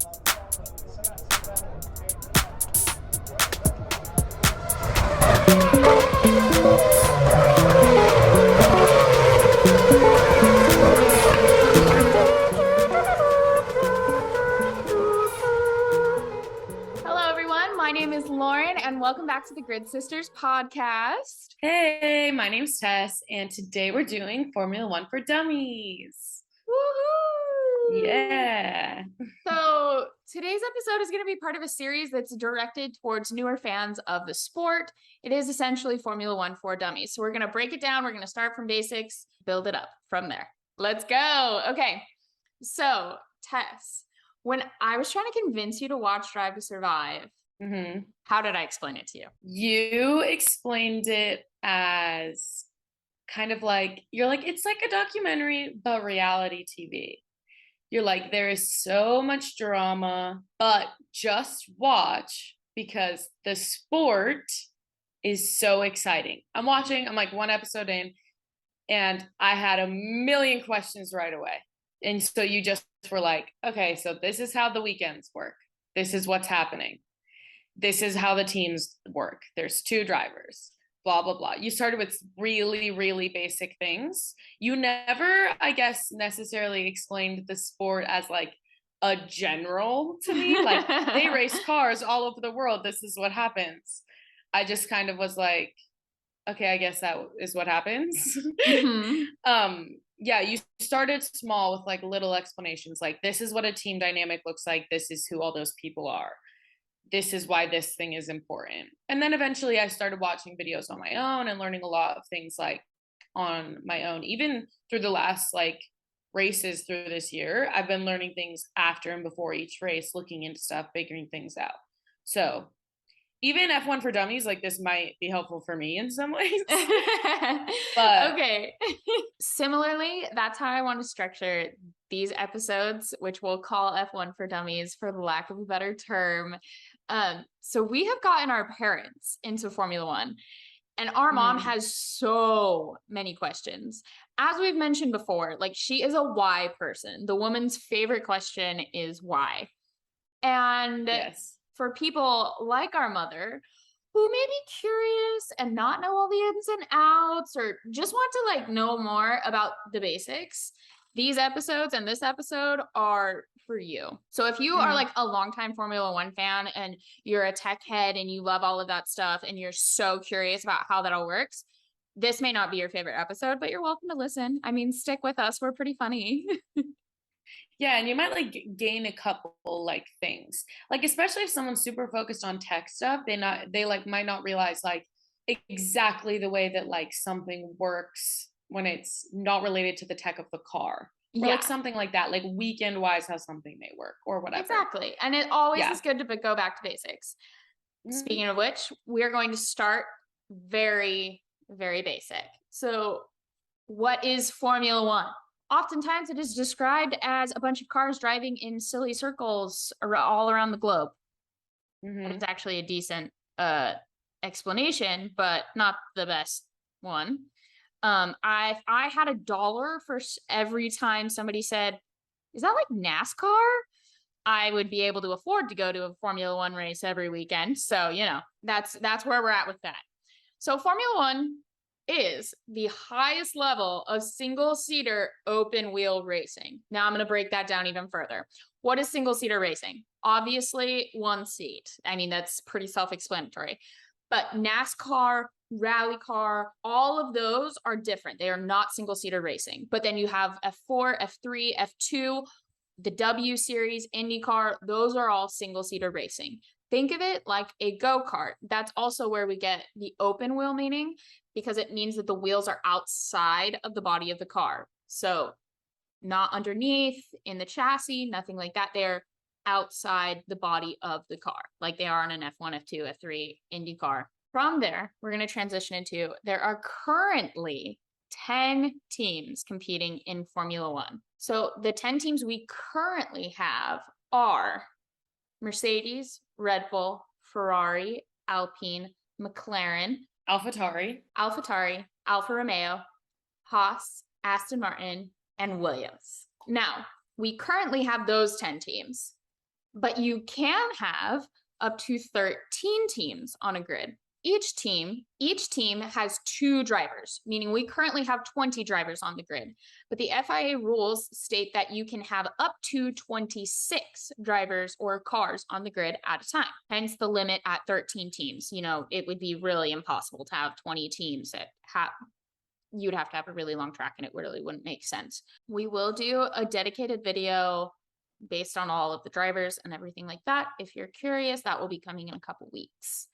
Hello, everyone. My name is Lauren, and welcome back to the Grid Sisters podcast. Hey, my name's Tess, and today we're doing Formula One for Dummies. Woohoo! Yeah. So today's episode is going to be part of a series that's directed towards newer fans of the sport. It is essentially Formula One for Dummies. So we're going to break it down. We're going to start from basics, build it up from there. Let's go. Okay. So, Tess, when I was trying to convince you to watch Drive to Survive, how did I explain it to you? You explained it as kind of like, you're like, it's like a documentary, but reality TV. You're like, there is so much drama, but just watch because the sport is so exciting. I'm like one episode in, and I had a million questions right away. And so you just were like, okay, so this is how the weekends work. This is what's happening. This is how the teams work. There's two drivers, blah, blah, blah. You started with really, really basic things. You never, I guess, necessarily explained the sport as like a general to me. Like they race cars all over the world. This is what happens. I just kind of was like, okay, I guess that is what happens. Yeah, you started small with like little explanations. Like this is what a team dynamic looks like. This is who all those people are. This is why this thing is important. And then eventually I started watching videos on my own and learning a lot of things like on my own. Even through the last like races through this year, I've been learning things after and before each race, looking into stuff, figuring things out. So even F1 for Dummies, like this might be helpful for me in some ways. But okay. Similarly, that's how I want to structure these episodes, which we'll call F1 for Dummies for the lack of a better term. So we have gotten our parents into Formula One, and our mom has so many questions. As we've mentioned before, like she is a why person. The woman's favorite question is why. And yes, for people like our mother who may be curious and not know all the ins and outs or just want to like know more about the basics, these episodes and this episode are for you. So if you are like a longtime Formula One fan and you're a tech head and you love all of that stuff and you're so curious about how that all works, this may not be your favorite episode, but you're welcome to listen. I mean, stick with us. We're pretty funny. Yeah, and you might like gain a couple like things. Like especially if someone's super focused on tech stuff, they like might not realize like exactly the way that like something works when it's not related to the tech of the car. Or like something like that, like weekend wise how something may work or whatever. Exactly. And it always is good to go back to basics. Speaking of which, we're going to start very, very basic. So what is Formula One? Oftentimes it is described as a bunch of cars driving in silly circles all around the globe. It's actually a decent explanation, but not the best one. If I had $1 for every time somebody said, is that like NASCAR? I would be able to afford to go to a Formula One race every weekend. So, you know, that's where we're at with that. So Formula One is the highest level of single-seater open-wheel racing. Now I'm going to break that down even further. What is single-seater racing? Obviously, one seat. I mean, that's pretty self-explanatory. But NASCAR, rally car, all of those are different. They are not single-seater racing. But then you have F4, F3, F2, the W Series, IndyCar. Those are all single-seater racing. Think of it like a go-kart. That's also where we get the open wheel meaning, because it means that the wheels are outside of the body of the car. So not underneath in the chassis, nothing like that. They're outside the body of the car, like they are on an F1, F2, F3 Indy car. From there, we're going to transition into, there are currently 10 teams competing in Formula One. So the 10 teams we currently have are Mercedes, Red Bull, Ferrari, Alpine, McLaren, AlphaTauri, Alfa Romeo, Haas, Aston Martin, and Williams. Now, we currently have those 10 teams. but you can have up to 13 teams on a grid. Each team has 2 drivers, meaning we currently have 20 drivers on the grid. But the FIA rules state that you can have up to 26 drivers or cars on the grid at a time. Hence the limit at 13 teams. You know, it would be really impossible to have 20 teams that you'd have to have a really long track and it really wouldn't make sense. We will do a dedicated video based on all of the drivers and everything like that. If you're curious, that will be coming in a couple weeks.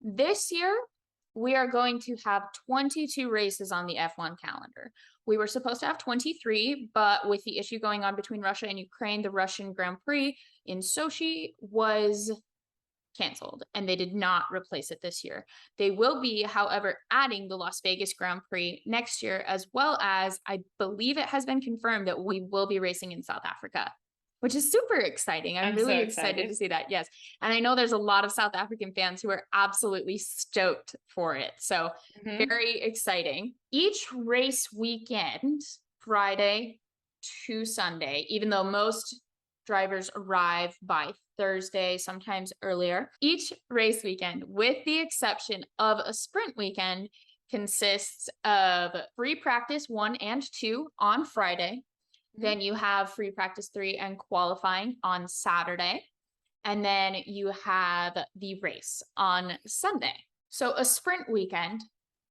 This year, we are going to have 22 races on the F1 calendar. We were supposed to have 23, but with the issue going on between Russia and Ukraine, the Russian Grand Prix in Sochi was canceled and they did not replace it this year. They will be, however, adding the Las Vegas Grand Prix next year, as well as I believe it has been confirmed that we will be racing in South Africa, which is super exciting. I'm really so excited to see that. Yes. And I know there's a lot of South African fans who are absolutely stoked for it. So very exciting. Each race weekend, Friday to Sunday, even though most drivers arrive by Thursday, sometimes earlier, each race weekend, with the exception of a sprint weekend, consists of free practice 1 and 2 on Friday. Then you have free practice 3 and qualifying on Saturday. And then you have the race on Sunday. So a sprint weekend,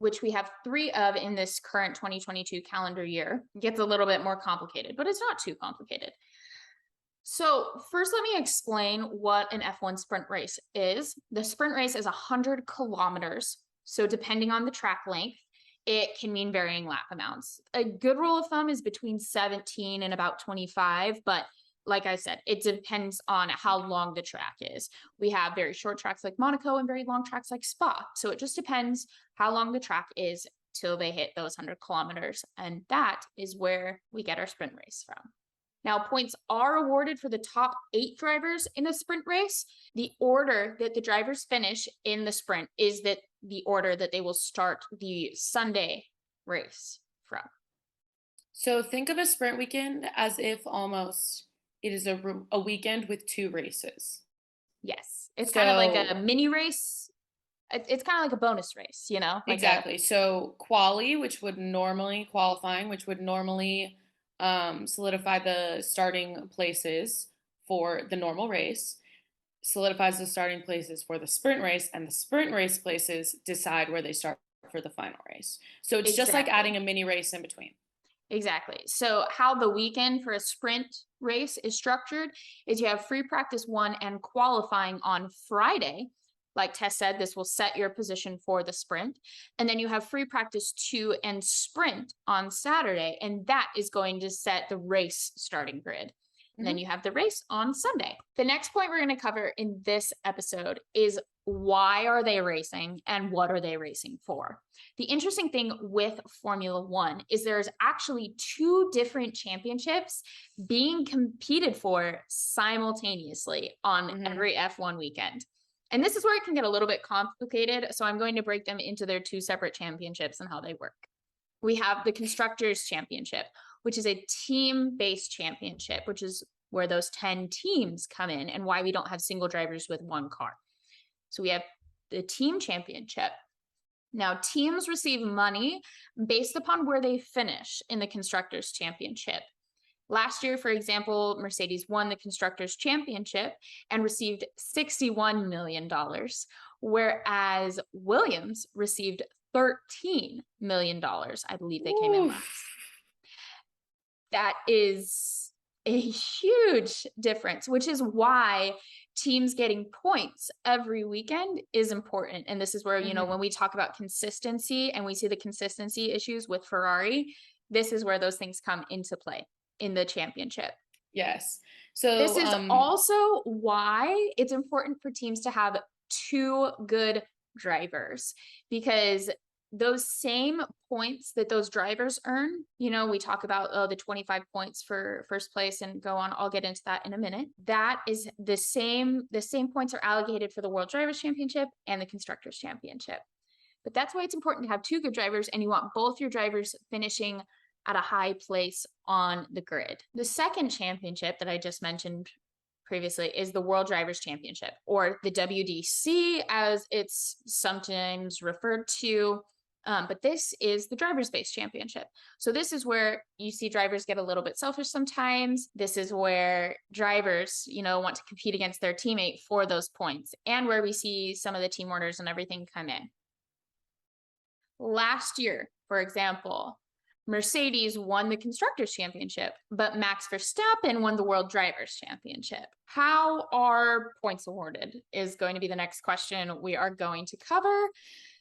which we have 3 of in this current 2022 calendar year, gets a little bit more complicated, but it's not too complicated. So first, let me explain what an F1 sprint race is. The sprint race is 100 kilometers. So depending on the track length, it can mean varying lap amounts. A good rule of thumb is between 17 and about 25, but like I said, it depends on how long the track is. We have very short tracks like Monaco and very long tracks like Spa. So it just depends how long the track is till they hit those 100 kilometers. And that is where we get our sprint race from. Now, points are awarded for the top 8 drivers in a sprint race. The order that the drivers finish in the sprint is the order that they will start the Sunday race from. So think of a sprint weekend as if almost it is a weekend with 2 races. Yes. It's kind of like a mini race. It's kind of like a bonus race, you know? Like exactly. So qualifying, which would normally solidify the starting places for the normal race, solidifies the starting places for the sprint race, and the sprint race places decide where they start for the final race. So it's just like adding a mini race in between. Exactly. So how the weekend for a sprint race is structured is you have free practice 1 and qualifying on Friday. Like Tess said, this will set your position for the sprint. And then you have free practice 2 and sprint on Saturday. And that is going to set the race starting grid. And then you have the race on Sunday. The next point we're going to cover in this episode is why are they racing and what are they racing for? The interesting thing with Formula One is there's actually 2 different championships being competed for simultaneously on every F1 weekend. And this is where it can get a little bit complicated. So I'm going to break them into their 2 separate championships and how they work. We have the Constructors' Championship, which is a team-based championship, which is where those 10 teams come in and why we don't have single drivers with 1 car. So we have the Team Championship. Now, teams receive money based upon where they finish in the Constructors' Championship. Last year, for example, Mercedes won the Constructors' Championship and received $61 million, whereas Williams received $13 million. I believe they came in last. That is a huge difference, which is why teams getting points every weekend is important. And this is where, you know, when we talk about consistency and we see the consistency issues with Ferrari, this is where those things come into play in the championship. Yes. So this is also why it's important for teams to have 2 good drivers, because those same points that those drivers earn, you know, we talk about the 25 points for first place and go on. I'll get into that in a minute. That is the same points are allocated for the World Drivers' Championship and the Constructors' Championship. But that's why it's important to have 2 good drivers, and you want both your drivers finishing at a high place on the grid. The second championship that I just mentioned previously, is the World Drivers' Championship, or the WDC as it's sometimes referred to. But this is the Drivers' Base Championship. So this is where you see drivers get a little bit selfish sometimes. This is where drivers, want to compete against their teammate for those points, and where we see some of the team orders and everything come in. Last year, for example, Mercedes won the Constructors' Championship, but Max Verstappen won the World Drivers' Championship. How are points awarded is going to be the next question we are going to cover.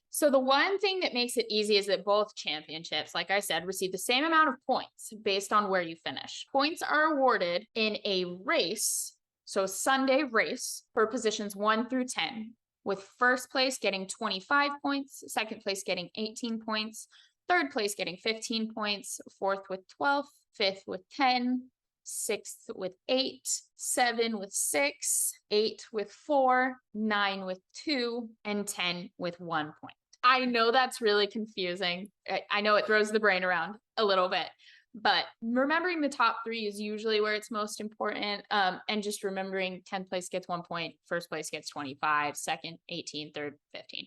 So the one thing that makes it easy is that both championships, like I said, receive the same amount of points based on where you finish. Points are awarded in a race, so Sunday race, for positions 1 through 10, with first place getting 25 points, second place getting 18 points, third place getting 15 points, fourth with 12, fifth with 10, sixth with 8, 7 with 6, 8 with 4, 9 with 2, and 10 with 1 point. I know that's really confusing. I know it throws the brain around a little bit, but remembering the top 3 is usually where it's most important. And just remembering 10th place gets 1 point, first place gets 25, second 18, third 15.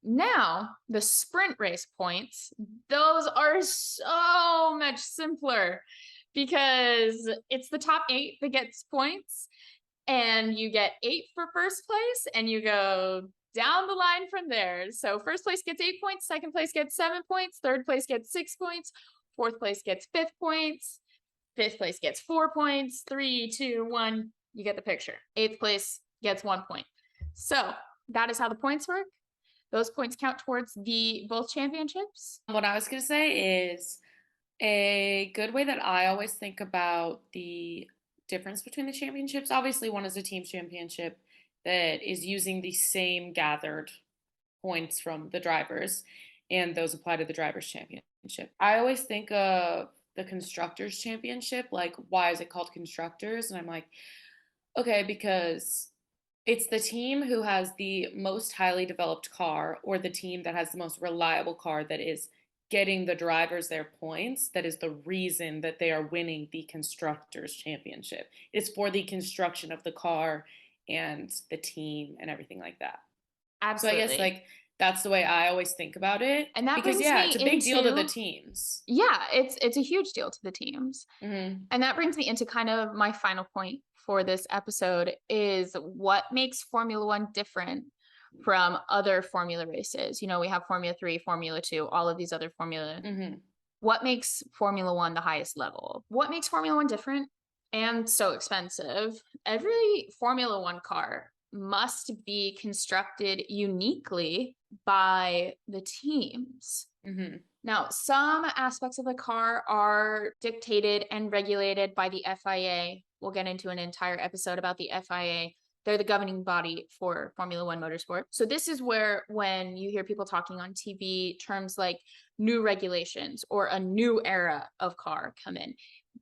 Now, the sprint race points, those are so much simpler because it's the top 8 that gets points, and you get 8 for first place, and you go down the line from there. So first place gets 8 points, second place gets 7 points, third place gets 6 points, fourth place gets 5 points, fifth place gets 4 points, 3, 2, 1, you get the picture. 8th place gets 1 point. So that is how the points work. Those points count towards both championships. What I was going to say is a good way that I always think about the difference between the championships. Obviously, one is a team championship that is using the same gathered points from the drivers, and those apply to the drivers' championship. I always think of the constructors' championship, like, why is it called constructors? And I'm like, okay, because it's the team who has the most highly developed car, or the team that has the most reliable car that is getting the drivers their points, that is the reason that they are winning the constructors' championship. It's for the construction of the car and the team and everything like that. Absolutely. So I guess like that's the way I always think about it. And that because brings me it's a big deal to the teams. Yeah, it's a huge deal to the teams. Mm-hmm. And that brings me into kind of my final point for this episode, is what makes Formula One different from other formula races. We have Formula 3, Formula 2, all of these other formula. Mm-hmm. What makes Formula One the highest level? What makes Formula One different and so expensive? Every Formula One car must be constructed uniquely by the teams. Mm-hmm. Now, some aspects of the car are dictated and regulated by the FIA. We'll get into an entire episode about the FIA. They're the governing body for Formula One motorsport. So this is where, when you hear people talking on TV, terms like new regulations or a new era of car come in,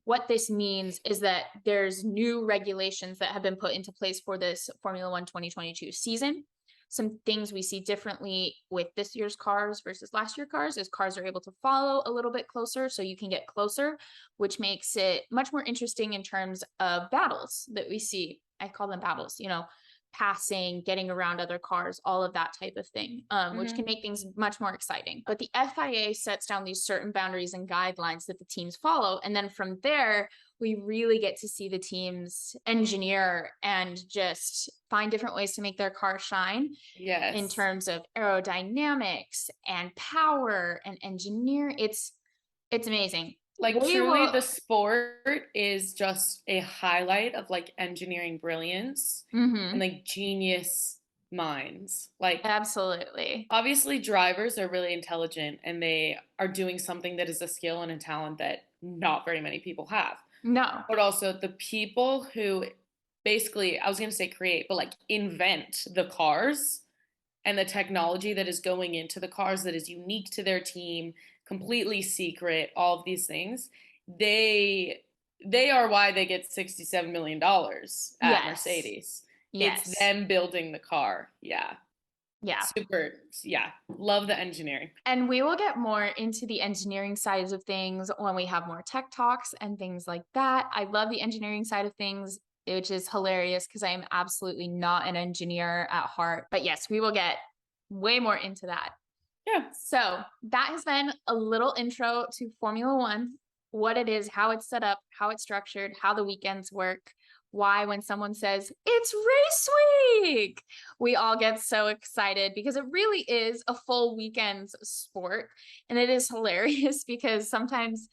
what this means is that there's new regulations that have been put into place for this Formula One 2022 season. Some things we see differently with this year's cars versus last year's cars is cars are able to follow a little bit closer, so you can get closer, which makes it much more interesting in terms of battles that we see. I call them battles, passing, getting around other cars, all of that type of thing, which can make things much more exciting. But the FIA sets down these certain boundaries and guidelines that the teams follow. And then from there, we really get to see the teams engineer and just find different ways to make their car shine. Yes. In terms of aerodynamics and power and engineering. It's amazing. Like, truly, the sport is just a highlight of like engineering brilliance and like genius minds. Like, absolutely. Obviously, drivers are really intelligent and they are doing something that is a skill and a talent that not very many people have. No. But also the people who basically, I was going to say create, but like invent the cars and the technology that is going into the cars that is unique to their team, completely secret, all of these things, they are why they get $67 million at Mercedes. Yes. It's them building the car. Yeah. Super. Yeah. Love the engineering. And we will get more into the engineering sides of things when we have more tech talks and things like that. I love the engineering side of things. which is hilarious because I am absolutely not an engineer at heart. But yes, we will get way more into that. Yeah. So that has been a little intro to Formula One, what it is, how it's set up, how it's structured, how the weekends work, why when someone says it's race week, we all get so excited because it really is a full weekend sport. And it is hilarious because sometimes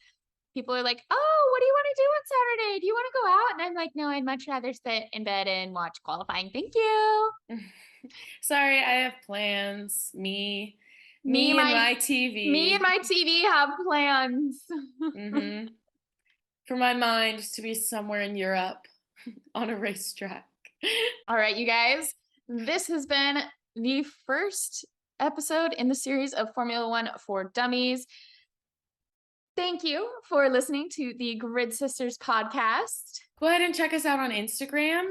people are like, oh, what do you want to do on Saturday? Do you want to go out? And I'm like, no, I'd much rather sit in bed and watch qualifying. Thank you. Sorry, I have plans. Me and my TV. Me and my TV have plans. Mm-hmm. For my mind to be somewhere in Europe on a racetrack. All right, you guys, this has been the first episode in the series of Formula One for Dummies. Thank you for listening to the Grid Sisters podcast. Go ahead and check us out on Instagram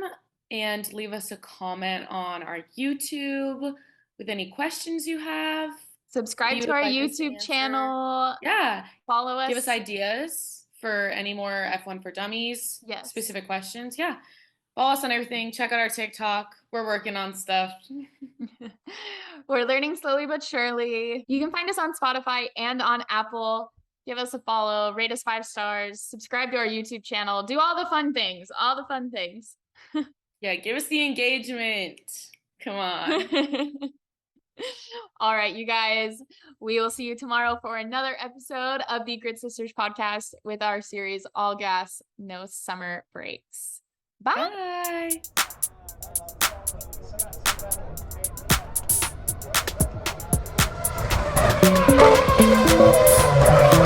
and leave us a comment on our YouTube with any questions you have. Subscribe to our YouTube channel. Yeah. Follow us. Give us ideas for any more F1 for Dummies. Yes. Specific questions. Yeah. Follow us on everything. Check out our TikTok. We're working on stuff. We're learning slowly but surely. You can find us on Spotify and on Apple. Give us a follow, rate us 5 stars, subscribe to our YouTube channel, do all the fun things, Yeah, give us the engagement. Come on. All right, you guys, we will see you tomorrow for another episode of the Grid Sisters podcast with our series All Gas, No Summer Breaks. Bye. Bye.